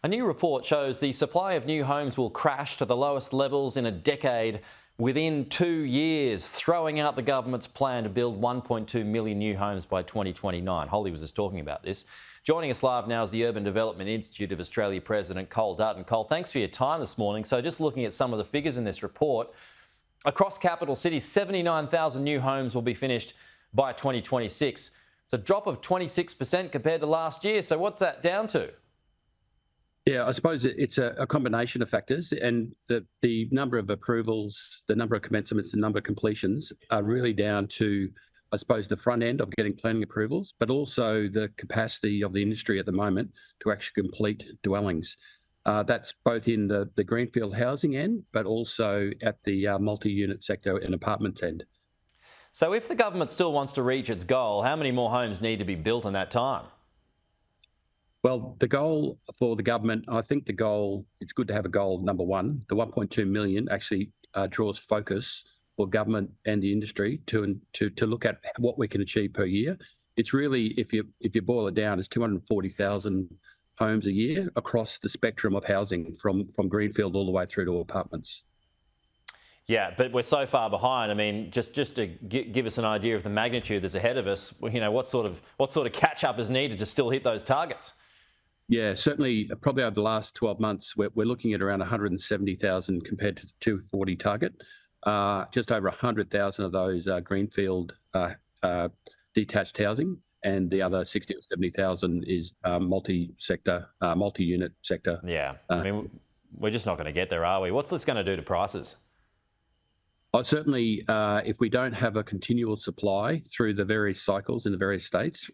A new report shows the supply of new homes will crash to the lowest levels in a decade within 2 years, throwing out the government's plan to build 1.2 million new homes by 2029. Holly was just talking about this. Joining us live now is the Urban Development Institute of Australia President Cole Dutton. Cole, thanks for your time this morning. So just looking at some of the figures in this report, across capital cities, 79,000 new homes will be finished by 2026. It's a drop of 26% compared to last year. So what's that down to? Yeah, I suppose it's a combination of factors, and the number of approvals, the number of commencements, the number of completions are really down to, I suppose, the front end of getting planning approvals, but also the capacity of the industry at the moment to actually complete dwellings. That's both in the Greenfield housing end, but also at the multi-unit sector and apartments end. So if the government still wants to reach its goal, how many more homes need to be built in that time? Well, the goal for the government, I think it's good to have a goal, number one. The 1.2 million actually draws focus for government and the industry to look at what we can achieve per year. It's really, if you boil it down, it's 240,000 homes a year across the spectrum of housing from Greenfield all the way through to apartments. Yeah, but we're so far behind. I mean, just to give us an idea of the magnitude that's ahead of us, you know, what sort of catch up is needed to still hit those targets? Yeah, certainly, probably over the last 12 months, we're looking at around 170,000 compared to the 240 target. Just over 100,000 of those are Greenfield detached housing, and the other 60 or 70,000 is multi-sector, multi-unit sector. Yeah, I mean, we're just not going to get there, are we? What's this going to do to prices? Certainly, if we don't have a continual supply through the various cycles in the various states,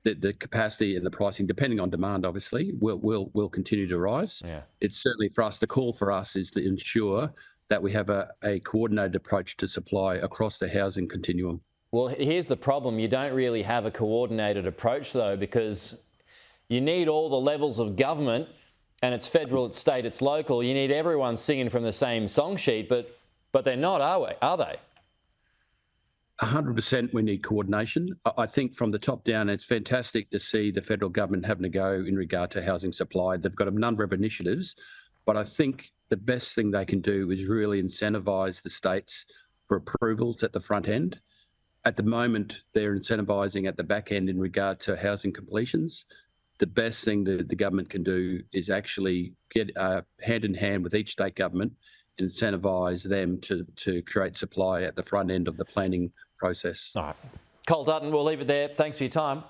the capacity and the pricing, depending on demand, obviously, will continue to rise. Yeah. It's certainly for us, the call for us is to ensure that we have a coordinated approach to supply across the housing continuum. Well, here's the problem. You don't really have a coordinated approach, though, because you need all the levels of government, and it's federal, it's state, it's local. You need everyone singing from the same song sheet, but they're not, are they? 100% we need coordination. I think from the top down, it's fantastic to see the federal government having to go in regard to housing supply. They've got a number of initiatives, but I think the best thing they can do is really incentivise the states for approvals at the front end. At the moment, they're incentivising at the back end in regard to housing completions. The best thing that the government can do is actually get hand in hand with each state government, incentivise them to create supply at the front end of the planning process. All right. Cole Dutton, we'll leave it there. Thanks for your time.